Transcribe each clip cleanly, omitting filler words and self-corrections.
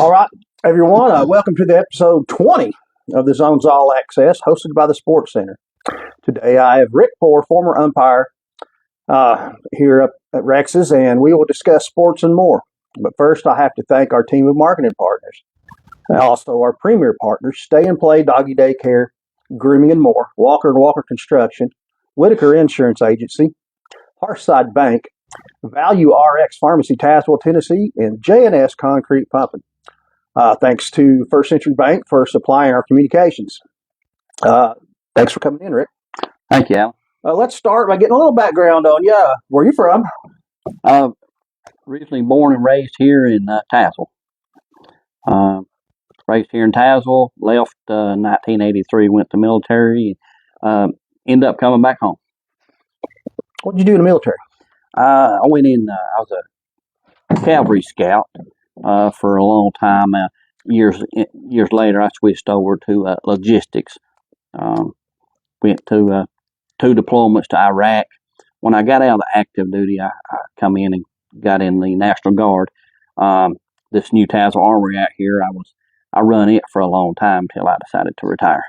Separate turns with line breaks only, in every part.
All right, everyone, welcome to the episode 20 of the Zone's All Access, hosted by the Sports Center. Today I have Rick Poore, former umpire, here at Rex's, and we will discuss sports and more. But first, I have to thank our team of marketing partners, and also our premier partners, Stay and Play Doggy Daycare, Grooming and More, Walker and Walker Construction, Whitaker Insurance Agency, Hearthside Bank, Value RX Pharmacy, Tazewell, Tennessee, and J&S Concrete Pumping. Thanks to First Century Bank for supplying our communications. Thanks for coming in, Rick.
Thank you, Alan.
Let's start by getting a little background on you. Where are you from?
Originally born and raised here in Tazewell. Raised here in Tazewell, left 1983, went to military, ended up coming back home.
What did you do in the military?
I went in, I was a cavalry scout for a long time. Years later, I switched over to logistics. Went to 2 deployments to Iraq. When I got out of the active duty, I come in and got in the National Guard. This new Tazewell Armory out here, I run it for a long time until I decided to retire.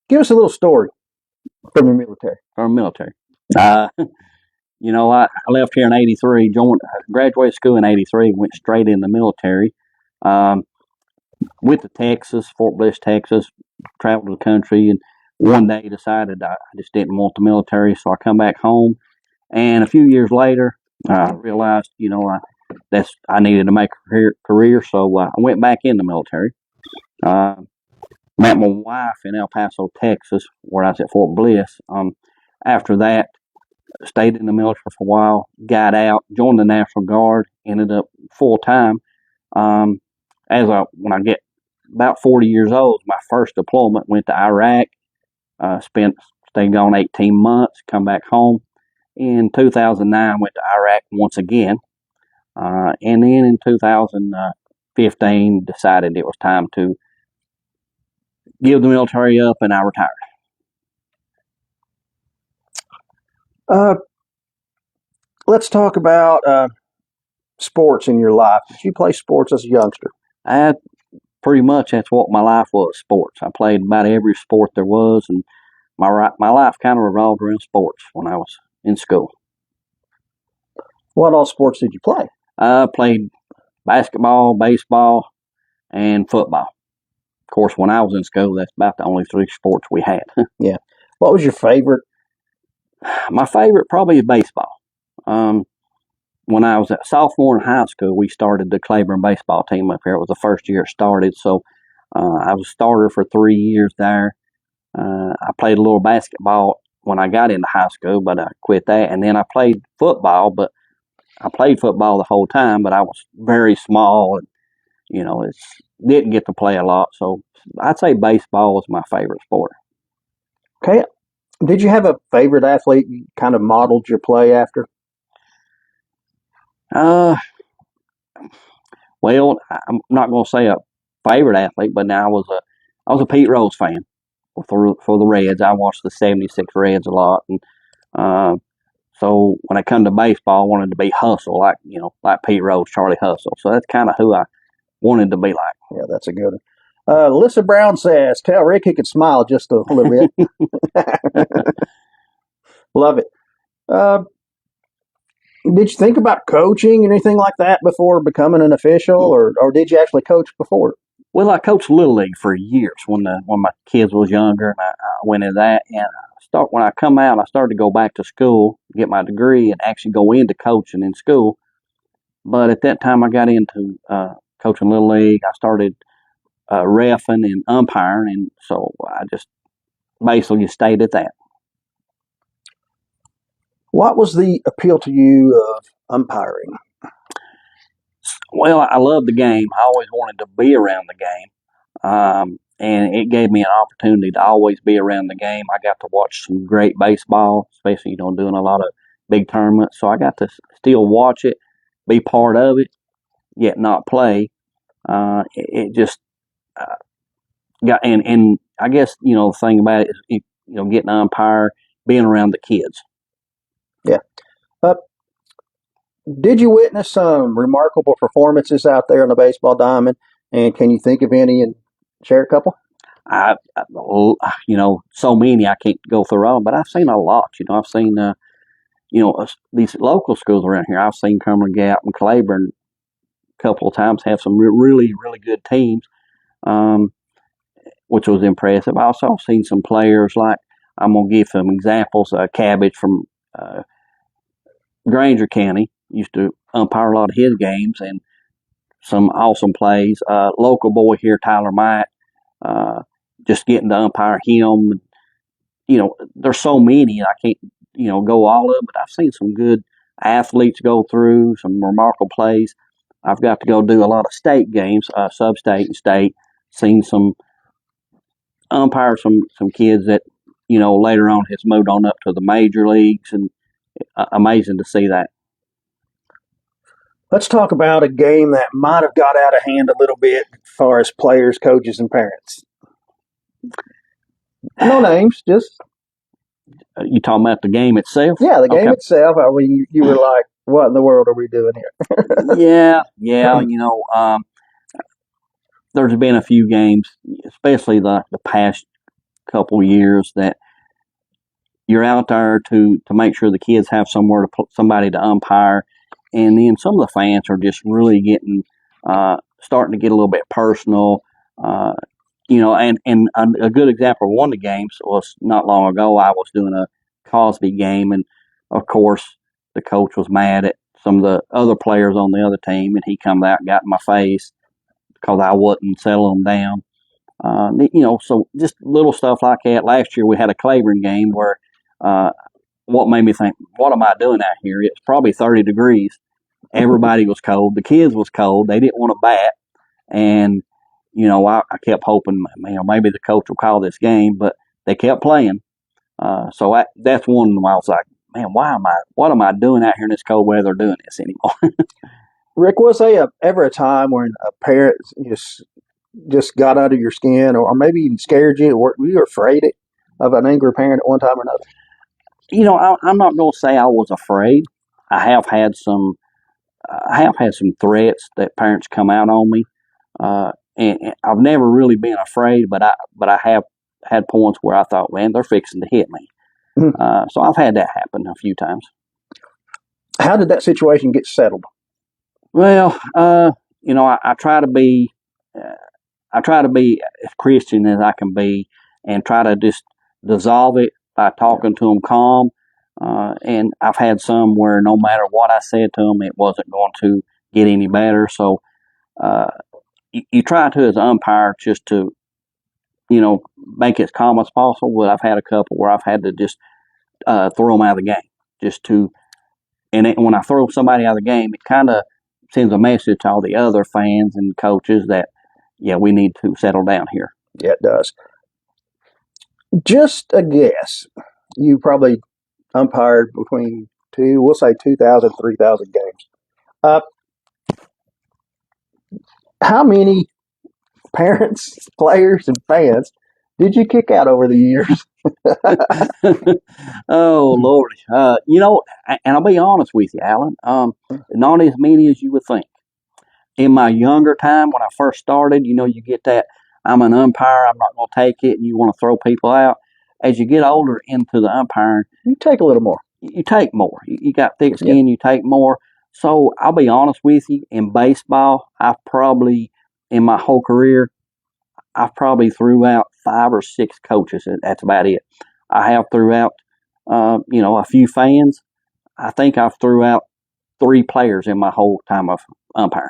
Give us a little story from the military.
From the military. I left here in 83, graduated school in 83, went straight in the military. Went to Texas, Fort Bliss, Texas, traveled the country, and one day decided I just didn't want the military, so I come back home. And a few years later, I realized, I needed to make a career, so I went back in the military. Met my wife in El Paso, Texas, where I was at Fort Bliss. After that, stayed in the military for a while, got out, joined the National Guard, ended up full-time. When I get about 40 years old, my first deployment went to Iraq, stayed gone 18 months, come back home. In 2009, went to Iraq once again. And then in 2015, decided it was time to give the military up, and I retired.
Let's talk about sports in your life. Did you play sports as a youngster?
Pretty much that's what my life was, sports. I played about every sport there was, and my life kind of revolved around sports when I was in school.
What all sports did you play?
I played basketball, baseball, and football. Of course, when I was in school, that's about the only 3 sports we had.
Yeah. What was your favorite?
My favorite probably is baseball. When I was a sophomore in high school, we started the Claiborne baseball team up here. It was the first year it started, so I was a starter for 3 years there. I played a little basketball when I got into high school, but I quit that. And then I played football, but I played football the whole time, but I was very small and, didn't get to play a lot. So I'd say baseball was my favorite sport.
Okay. Did you have a favorite athlete you kind of modeled your play after?
Well, I'm not going to say a favorite athlete, but now I was a Pete Rose fan for the Reds. I watched the '76 Reds a lot, and so when I come to baseball, I wanted to be Hustle, like Pete Rose, Charlie Hustle. So that's kind of who I wanted to be like.
Yeah, that's a good one. Alyssa Brown says, "Tell Rick he could smile just a little bit." Love it. Did you think about coaching or anything like that before becoming an official, or did you actually coach before?
Well, I coached Little League for years when my kids was younger, and I went into that. And when I come out, I started to go back to school, get my degree, and actually go into coaching in school. But at that time, I got into coaching Little League. I started reffing and umpiring, and so I just basically stayed at that.
What was the appeal to you of umpiring?
Well, I love the game. I always wanted to be around the game, and it gave me an opportunity to always be around the game. I got to watch some great baseball, especially doing a lot of big tournaments. So I got to still watch it, be part of it, yet not play. It just got and I guess the thing about it is getting an umpire, being around the kids.
Yeah. Did you witness some remarkable performances out there on the baseball diamond? And can you think of any and share a couple?
So many I can't go through all, but I've seen a lot. I've seen these local schools around here. I've seen Cumberland Gap and Claiborne a couple of times have some really really good teams, um, which was impressive. I also seen some players like I'm gonna give some examples. Cabbage from uh, Granger County used to umpire a lot of his games and some awesome plays. Local boy here, Tyler Might, uh, just getting to umpire him. There's so many I can't go all of them, but I've seen some good athletes go through some remarkable plays. I've got to go do a lot of state games, sub-state and state. Seen some umpire some kids that later on has moved on up to the major leagues, and amazing to see that.
Let's talk about a game that might have got out of hand a little bit as far as players, coaches, and parents. No names, just
You talking about the game itself?
yeah, the game
Okay.
itself. I mean, you were like, "What in the world are we doing here?"
Yeah. There's been a few games, especially the past couple years, that you're out there to make sure the kids have somewhere to put somebody to umpire, and then some of the fans are just really getting starting to get a little bit personal. And a good example of one of the games was not long ago. I was doing a Cosby game, and of course the coach was mad at some of the other players on the other team, and he come out and got in my face because I wasn't settling them down. So just little stuff like that. Last year we had a Claiborne game where uh, what made me think, what am I doing out here? It's probably 30 degrees. Everybody was cold. The kids was cold. They didn't want to bat. And, I kept hoping, maybe the coach will call this game, but they kept playing. That's one where I was like, man, what am I doing out here in this cold weather doing this anymore?
Rick, was there ever a time when a parent just got under your skin, or maybe even scared you? Or were you afraid of an angry parent at one time or another?
I'm not going to say I was afraid. I have had some threats that parents come out on me, and I've never really been afraid. But I have had points where I thought, man, they're fixing to hit me. So I've had that happen a few times.
How did that situation get settled?
Well, I try to be as Christian as I can be, and try to just dissolve it by talking to them calm. And I've had some where no matter what I said to them, it wasn't going to get any better. So you try to, as an umpire, just to make it as calm as possible. But I've had a couple where I've had to just throw them out of the game, when I throw somebody out of the game, it kind of sends a message to all the other fans and coaches that, yeah, we need to settle down here.
Yeah, it does. Just a guess. You probably umpired between we'll say 2,000, 3,000 games. Uh, how many parents, players, and fans did you kick out over the years?
Oh, Lord. And I'll be honest with you, Alan, not as many as you would think. In my younger time, when I first started, you get that, I'm an umpire, I'm not going to take it, and you want to throw people out. As you get older into the umpiring,
you take a little more.
You take more. You got thick skin, you take more. So I'll be honest with you, in baseball, in my whole career, I've probably threw out 5 or 6 coaches, and that's about it. I have threw out, a few fans. I think I've threw out 3 players in my whole time of umpiring.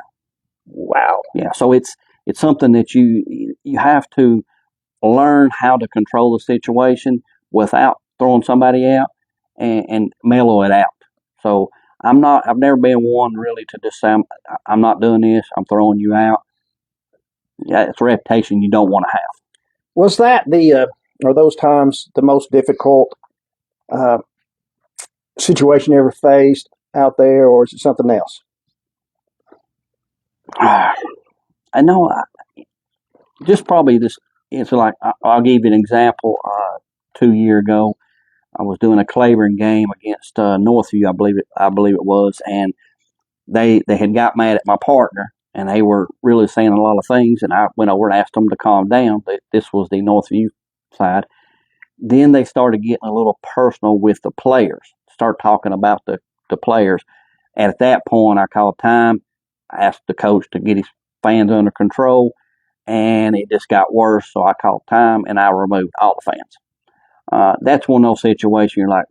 Wow.
Yeah, so it's something that you have to learn how to control the situation without throwing somebody out and mellow it out. So I've never been one really to just say, I'm not doing this, I'm throwing you out. Yeah, it's a reputation you don't want to have.
Was that or those times the most difficult situation you ever faced out there, or is it something else?
I know, just probably this. It's like, I'll give you an example. 2 years ago, I was doing a Claiborne game against Northview, I believe it was, and they had got mad at my partner, and they were really saying a lot of things, and I went over and asked them to calm down. This was the Northview side. Then they started getting a little personal with the players, start talking about the players. And at that point, I called time. I asked the coach to get his fans under control, and it just got worse. So I called time, and I removed all the fans. That's one of those situations you're like,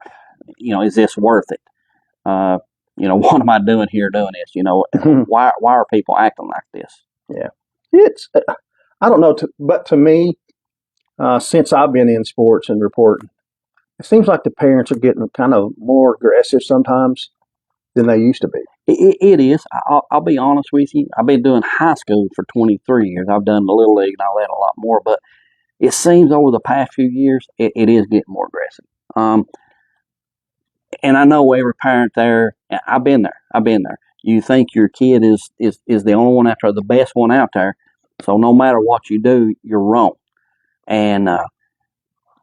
is this worth it? What am I doing here doing this? Why are people acting like this?
Yeah. It's, I don't know, but to me, since I've been in sports and reporting, it seems like the parents are getting kind of more aggressive sometimes than they used to be.
It is. I'll be honest with you. I've been doing high school for 23 years. I've done the Little League and all that a lot more, but it seems over the past few years, it is getting more aggressive. And I know every parent there, I've been there. You think your kid is the only one out there, the best one out there. So no matter what you do, you're wrong. And,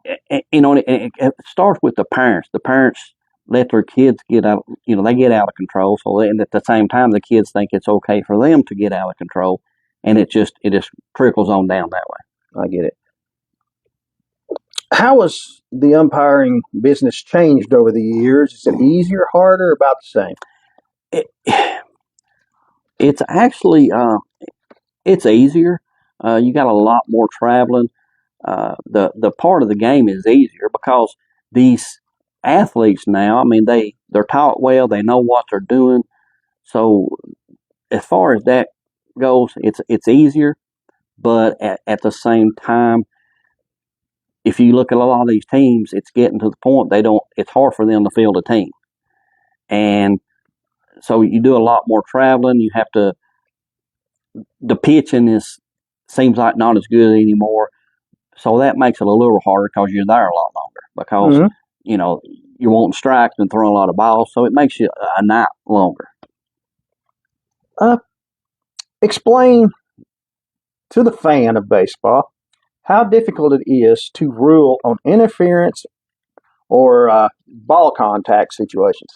it starts with the parents. The parents let their kids get out, they get out of control. So and at the same time, the kids think it's okay for them to get out of control. And it just trickles on down that way.
I get it. How has the umpiring business changed over the years? Is it easier, harder, about the same?
It's actually it's easier. You got a lot more traveling. The part of the game is easier because these athletes now, I mean, they're taught well. They know what they're doing. So as far as that goes, it's easier. But at the same time, if you look at a lot of these teams, it's getting to the point it's hard for them to field a team. And so you do a lot more traveling. You have to, the pitching seems like not as good anymore. So that makes it a little harder because you're there a lot longer because, you're wanting strikes and throwing a lot of balls. So it makes you a night longer.
Explain to the fan of baseball how difficult it is to rule on interference or ball contact situations.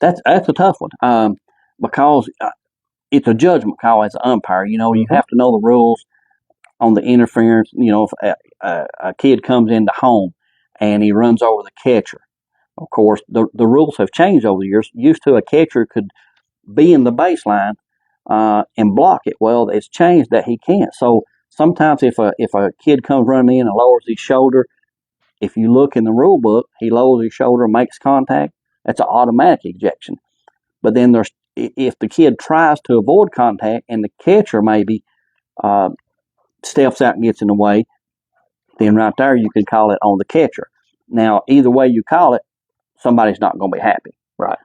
That's a tough one because it's a judgment call as an umpire. You have to know the rules on the interference. If a kid comes into home and he runs over the catcher, of course, the rules have changed over the years. Used to, a catcher could be in the baseline and block it. Well, it's changed that he can't. So sometimes if a kid comes running in and lowers his shoulder, if you look in the rule book, he lowers his shoulder and makes contact, that's an automatic ejection. But then if the kid tries to avoid contact and the catcher maybe steps out and gets in the way, then right there you can call it on the catcher. Now, either way you call it, somebody's not going to be happy.
Right.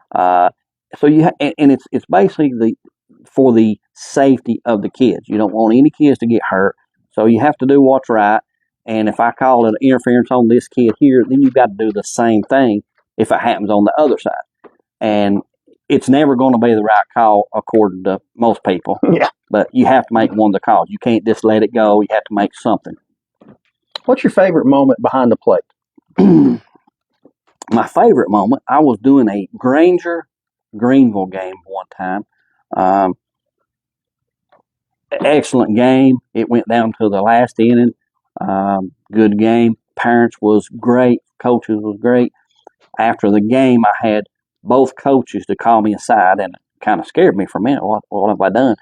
So and it's basically for the safety of the kids. You don't want any kids to get hurt, so you have to do what's right. And if I call it interference on this kid here, then you've got to do the same thing if it happens on the other side. And it's never going to be the right call according to most people.
Yeah.
But you have to make one of the calls. You can't just let it go. You have to make something.
What's your favorite moment behind the plate?
My favorite moment, I was doing a Greenville game one time. Excellent game. It went down to the last inning. Good game. Parents was great. Coaches was great. After the game, I had both coaches to call me aside, and it kind of scared me for a minute. What have I done?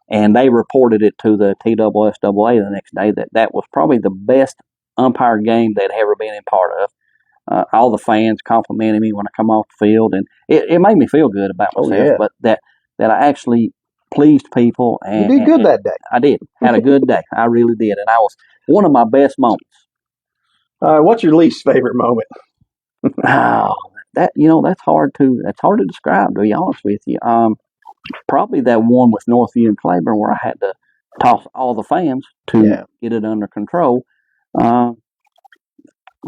And they reported it to the TSSAA the next day that was probably the best umpire game they'd ever been in part of. All the fans complimented me when I come off the field, and it made me feel good about myself. But that I actually pleased people. And
you did good that day.
I did. Had a good day. I really did, and I was one of my best moments.
What's your least favorite moment?
That's hard to describe, to be honest with you. Probably that one with Northview and Claiborne where I had to toss all the fans to get it under control.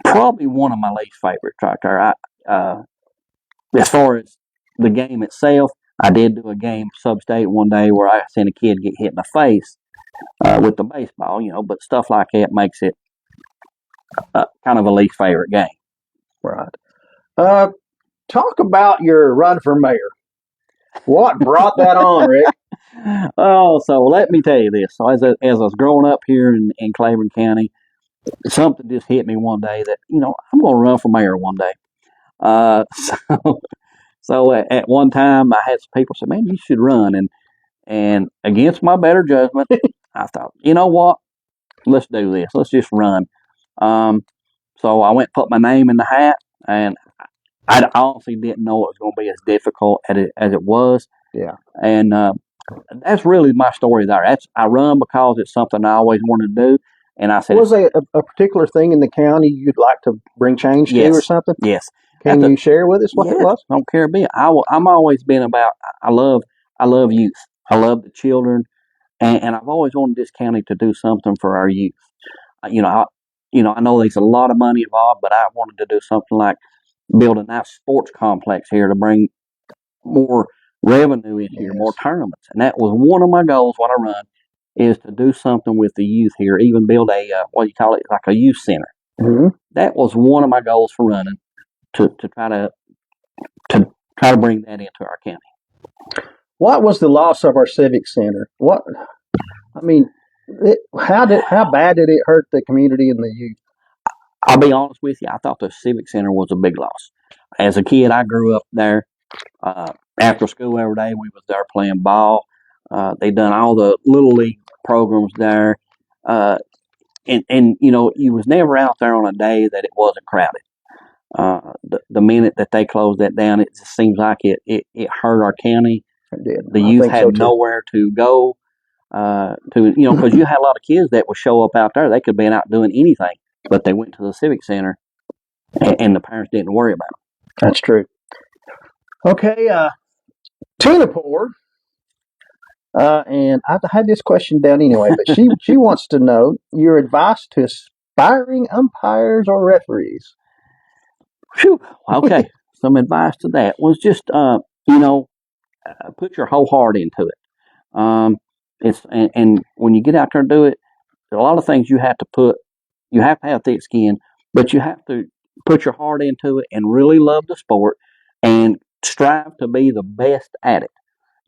Probably one of my least favorites right there. As far as the game itself, I did do a game sub-state one day where I seen a kid get hit in the face with the baseball, but stuff like that makes it kind of a least favorite game.
Right. Talk about your run for mayor. What brought that on, Rick?
Oh, so let me tell you this. So as I was growing up here in Claiborne County, something just hit me one day that, I'm going to run for mayor one day. So at one time, I had some people say, "Man, you should run." And against my better judgment, I thought, you know what? Let's do this. Let's just run. Um, so I went and put my name in the hat, and I honestly didn't know it was going to be as difficult as it was.
Yeah.
And that's really my story there. I run because it's something I always wanted to do. And I said,
was there a particular thing in the county you'd like to bring change to or something?
Yes.
Can you share with us what it was?
I don't care a bit. I'm always been about. I love youth. I love the children, and I've always wanted this county to do something for our youth. I know there's a lot of money involved, but I wanted to do something like build a nice sports complex here to bring more revenue in here, more tournaments, and that was one of my goals. What I run is to do something with the youth here, even build a what do you call it, like a youth center.
Mm-hmm.
That was one of my goals for running to try to bring that into our county.
What was the loss of our civic center? How bad did it hurt the community and the youth?
I'll be honest with you. I thought the civic center was a big loss. As a kid, I grew up there. After school every day, we was there playing ball. They done all the little league programs there, and you was never out there on a day that it wasn't crowded. The minute that they closed that down, it just seems like it hurt our county.
It did.
The youth had nowhere to go. Because you had a lot of kids that would show up out there. They could have been out doing anything, but they went to the civic center, and the parents didn't worry about them.
That's true. Okay, Tina Poore, and I had this question down anyway, but she wants to know your advice to aspiring umpires or referees.
Whew. Okay, some advice to that was just put your whole heart into it. And when you get out there and do it, there are a lot of things you have to have thick skin, but you have to put your heart into it and really love the sport and strive to be the best at it.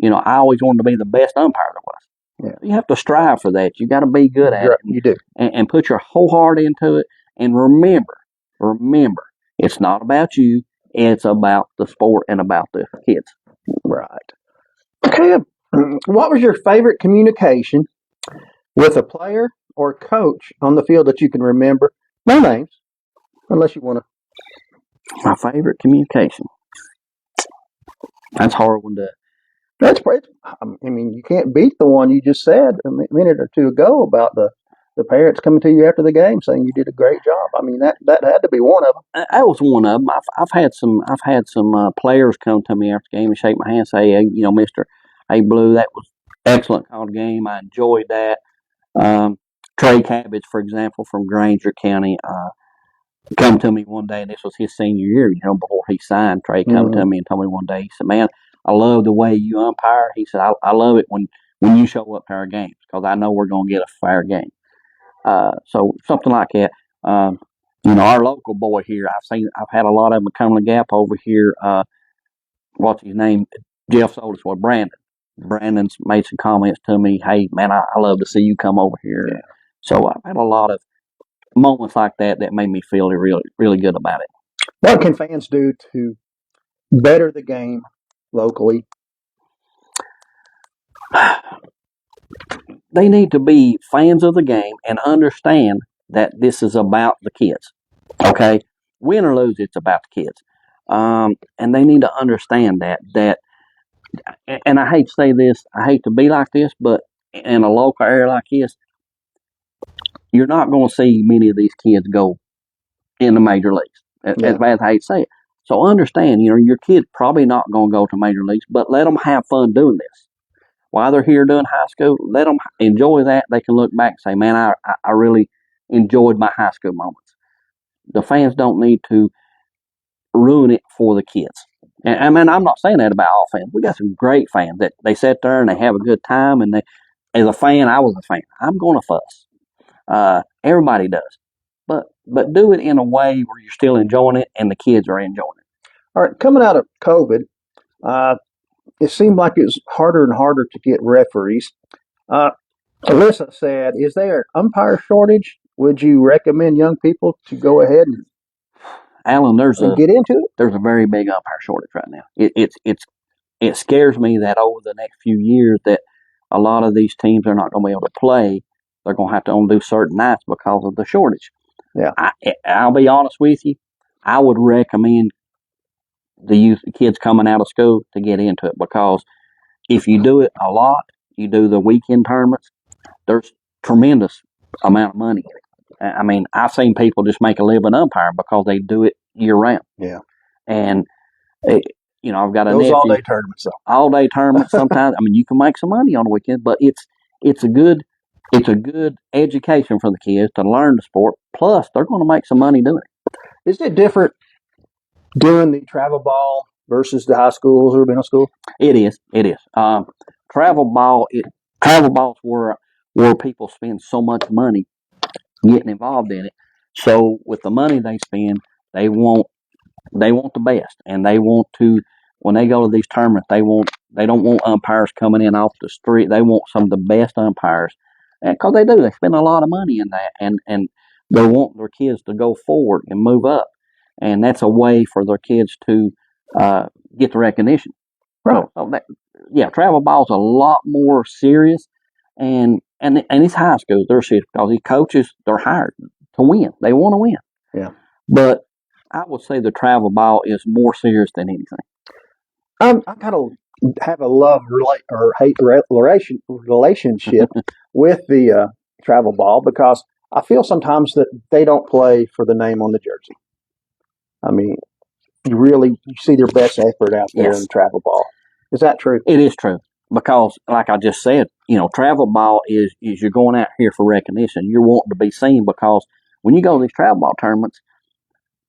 I always wanted to be the best umpire there was. Yeah. You have to strive for that. You got to be good at it.
You do.
And put your whole heart into it. And remember, it's not about you. It's about the sport and about the kids.
Right. Okay. What was your favorite communication with a player or coach on the field that you can remember? No names, unless you want to.
My favorite communication. That's a hard one to.
You can't beat the one you just said a minute or two ago about the parents coming to you after the game saying you did a great job. That had to be one of them.
That was one of them. I've had some players come to me after the game and shake my hand and say, "Hey, Mister, hey Blue, that was excellent called game. I enjoyed that." Trey Cabbage, for example, from Granger County, come to me one day, and this was his senior year. Before he signed, Trey come to me and told me one day. He said, "Man, I love the way you umpire." He said, I love it when you show up to our games because I know we're going to get a fair game. So something like that. Our local boy here, I've had a lot of them come to the Gap over here. What's his name? Jeff Solis, Brandon. Brandon's made some comments to me. Hey, man, I love to see you come over here. Yeah. So I've had a lot of moments like that made me feel really, really good about it.
What can fans do to better the game locally?
They need to be fans of the game and understand that this is about the kids. Okay? Win or lose, it's about the kids. And they need to understand that, and I hate to say this, I hate to be like this, but in a local area like this, you're not going to see many of these kids go in the major leagues. As bad as I hate to say it. So understand, your kid's probably not going to go to major leagues, but let them have fun doing this. While they're here doing high school, let them enjoy that. They can look back and say, man, I really enjoyed my high school moments. The fans don't need to ruin it for the kids. And I'm not saying that about all fans. We got some great fans that they sit there and they have a good time. And as a fan, I was a fan. I'm going to fuss. Everybody does. But do it in a way where you're still enjoying it and the kids are enjoying it.
All right, coming out of COVID, it seemed like it was harder and harder to get referees. Alyssa said, "Is there an umpire shortage? Would you recommend young people to go ahead
Alan,
and get into it?"
there's a very big umpire shortage right now. It scares me that over the next few years that a lot of these teams are not going to be able to play. They're going to have to only do certain nights because of the shortage.
Yeah,
I'll be honest with you. I would recommend the kids coming out of school to get into it, because if you do it a lot, you do the weekend tournaments, there's tremendous amount of money in it. I mean, I've seen people just make a living umpiring because they do it year round.
yeah.
And I've got a
Those
nephew.
all-day tournaments, though.
All-day tournaments. Sometimes, I mean, you can make some money on the weekend, but it's a good education for the kids to learn the sport. Plus, they're going to make some money doing it.
Is it different doing the travel ball versus the high schools or middle school?
It is. Travel ball's where people spend so much money getting involved in it. So with the money they spend, they want the best, and they want to, when they go to these tournaments, they don't want umpires coming in off the street. They want some of the best umpires, because they do. They spend a lot of money in that, and they want their kids to go forward and move up, and that's a way for their kids to get the recognition.
Right.
Travel ball's a lot more serious, and it's high school. They're serious because these coaches, they're hired to win. They want to win.
Yeah.
But I would say the travel ball is more serious than anything.
I kind of have a love or hate relationship with the travel ball, because I feel sometimes that they don't play for the name on the jersey. I mean, you see their best effort out there in the travel ball. Is that true?
It is true, because, like I just said, travel ball is you're going out here for recognition. You're wanting to be seen, because when you go to these travel ball tournaments,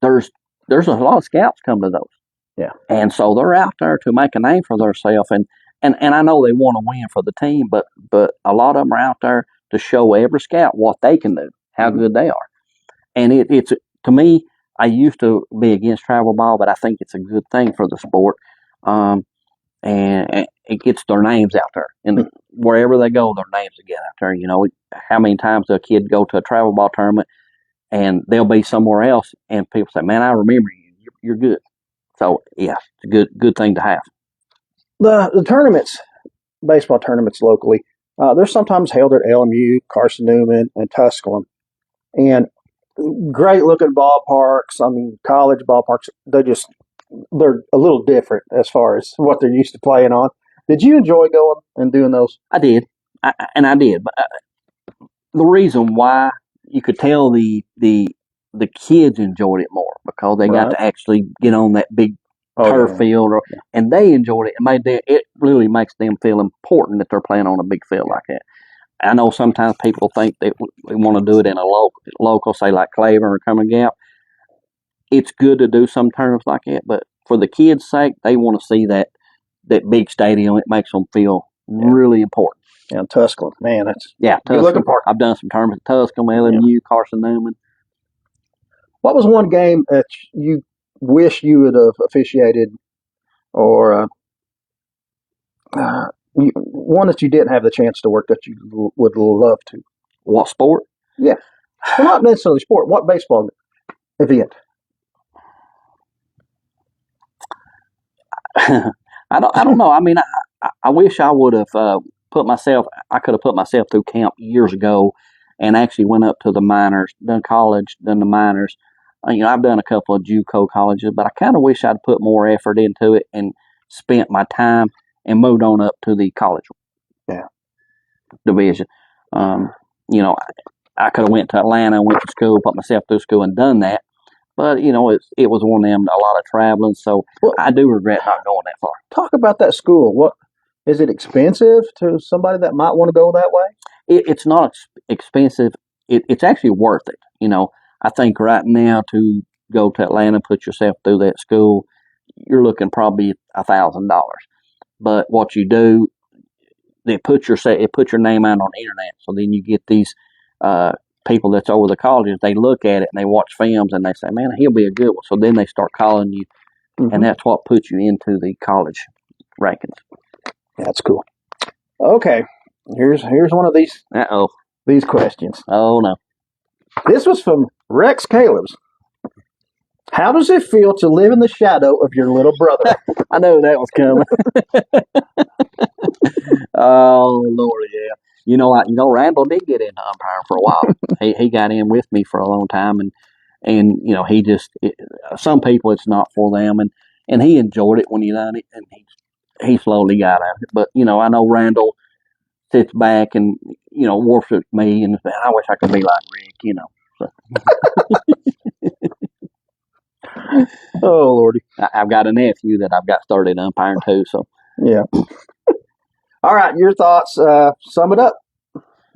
there's a lot of scouts come to those.
Yeah.
And so they're out there to make a name for themselves, and I know they want to win for the team, but a lot of them are out there to show every scout what they can do, how good they are. And it's, to me, I used to be against travel ball, but I think it's a good thing for the sport. And it gets their names out there, and wherever they go, their names will get out there. How many times does a kid go to a travel ball tournament and they'll be somewhere else, and people say, "Man, I remember you. You're good." So yeah, it's a good thing to have.
The tournaments, baseball tournaments locally, they're sometimes held at LMU, Carson Newman, and Tusculum, and great looking ballparks. I mean, college ballparks. They're a little different as far as what they're used to playing on. Did you enjoy going and doing those?
I did, I did. But the reason why, you could tell the kids enjoyed it more, because they got to actually get on that big turf field, and they enjoyed it. It really makes them feel important that they're playing on a big field like that. I know sometimes people think that we want to do it in a local, say like Claiborne or Cumberland Gap. It's good to do some tournaments like that, but for the kids' sake, they want to see that big stadium. It makes them feel really important.
Yeah, Tusculum, man, that's
good looking part. I've done some tournaments at Tusculum, LMU, Carson Newman.
What was one game that you wish you would have officiated, or one that you didn't have the chance to work that you would love to?
What sport?
Yeah, well, not necessarily sport. What baseball event?
I don't know. I mean, I wish I would have I could have put myself through camp years ago, and actually went up to the minors, done college, done the minors. I've done a couple of JUCO colleges, but I kind of wish I'd put more effort into it and spent my time and moved on up to the college division. I could have went to Atlanta, went to school, put myself through school, and done that. But, it was one of them, a lot of traveling, so I do regret not going that far.
Talk about that school. What is it expensive to somebody that might want to go that way?
It's not expensive. It's actually worth it. I think right now to go to Atlanta, put yourself through that school, you're looking probably $1,000. But what you do, it puts your name out on the internet, so then you get these people that's over the colleges. They look at it and they watch films and they say, "Man, he'll be a good one." So then they start calling you, and that's what puts you into the college rankings.
That's cool. Okay, here's one of these questions.
Oh no.
This was from Rex Caleb's. How does it feel to live in the shadow of your little brother?
I know that was coming. Oh Lord, yeah. Randall did get into umpiring for a while. he got in with me for a long time, and he just some people it's not for them, and he enjoyed it when he done it, and he slowly got out of it. But I know Randall sits back and worships me, and I wish I could be like Rick. So.
Oh Lordy,
I've got a nephew that I've got started umpiring too. So
yeah. All right, your thoughts. Sum it up.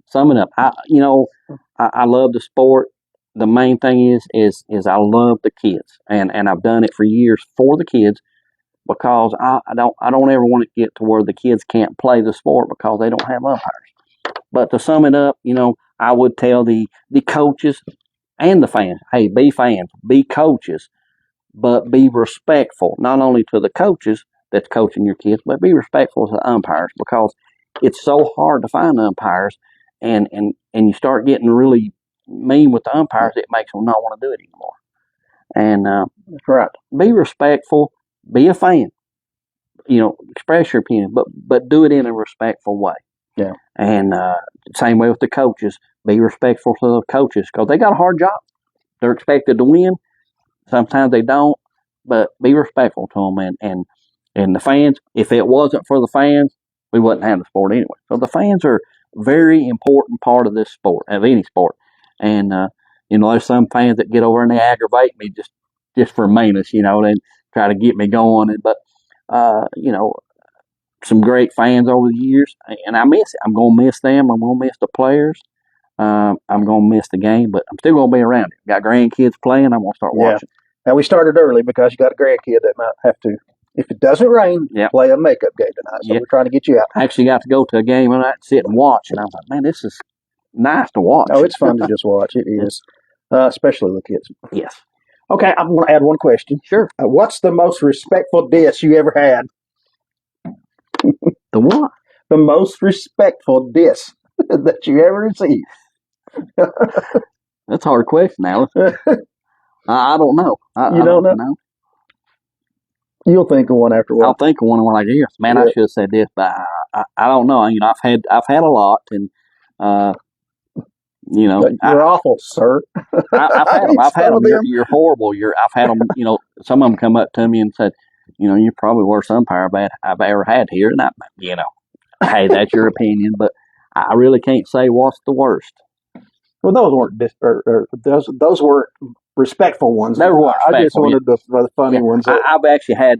Sum it up. I love the sport. The main thing is I love the kids, and I've done it for years for the kids because I don't ever want to get to where the kids can't play the sport because they don't have umpires. But to sum it up, I would tell the coaches and the fans, hey, be fans, be coaches, but be respectful not only to the coaches that's coaching your kids, but be respectful to the umpires because it's so hard to find umpires, and you start getting really mean with the umpires, it makes them not want to do it anymore. And
that's right.
Be respectful, be a fan, express your opinion, but do it in a respectful way.
Yeah.
And same way with the coaches, be respectful to the coaches because they got a hard job. They're expected to win. Sometimes they don't, but be respectful to them. And the fans, if it wasn't for the fans, we wouldn't have the sport anyway. So the fans are a very important part of this sport, of any sport. And, there's some fans that get over and they aggravate me just for meanness, they try to get me going. But, some great fans over the years, and I miss it. I'm going to miss them. I'm going to miss the players. I'm going to miss the game, but I'm still going to be around it. Got grandkids playing. I'm going to start watching.
Now, we started early because you got a grandkid that might have to, if it doesn't rain, play a makeup game tonight. So we're trying to get you out.
I actually got to go to a game and I sit and watch, and I was like, man, this is nice to watch.
Oh, it's fun to just watch. It is, especially the kids.
Yes.
Okay, I'm going to add one question.
Sure.
What's the most respectful diss you ever had?
The what?
The most respectful diss that you ever received.
That's a hard question, Alice. I don't know.
You don't know? You'll think of one after a while.
I'll think of one when I get here. Man, I should have said this, but I don't know. I've had a lot, and
But you're awful, sir.
I've had them. I've had them. You're horrible. I've had them. Some of them come up to me and said, you're probably the worst umpire I've ever had here, and hey, that's your opinion, but I really can't say what's the worst.
Well, those weren't those were respectful ones.
They were respectful.
I just wanted the funny ones.
I actually had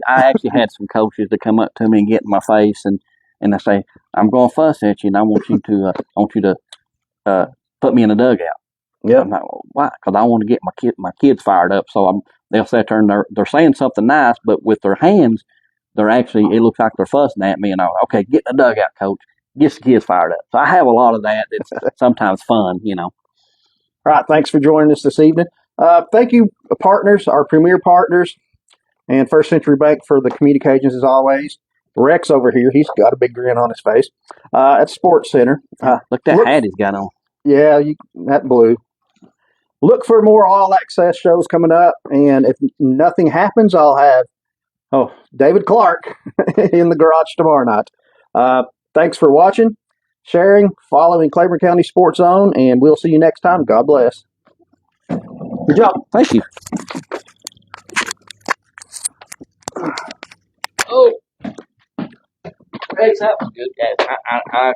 some coaches that come up to me and get in my face and they say, "I'm going to fuss at you, and I want you to put me in a dugout."
Yeah.
I'm like, well, why? Because I want to get my kids fired up. So they'll sit there and they're saying something nice, but with their hands, they're actually, it looks like they're fussing at me. And I'm like, okay, get in the dugout, coach. Get the kids fired up. So I have a lot of that. It's sometimes fun, All
right. Thanks for joining us this evening. Thank you, partners, our premier partners, and First Century Bank for the communications as always. Rex over here, he's got a big grin on his face at Sports Center.
Look that hat he's got on.
Yeah, that blue. Look for more All Access shows coming up, and if nothing happens, I'll have David Clark in the garage tomorrow night. Thanks for watching, sharing, following Claiborne County Sports Zone, and we'll see you next time. God bless. Good job.
Thank you. Oh, Rex, that was good, guys. I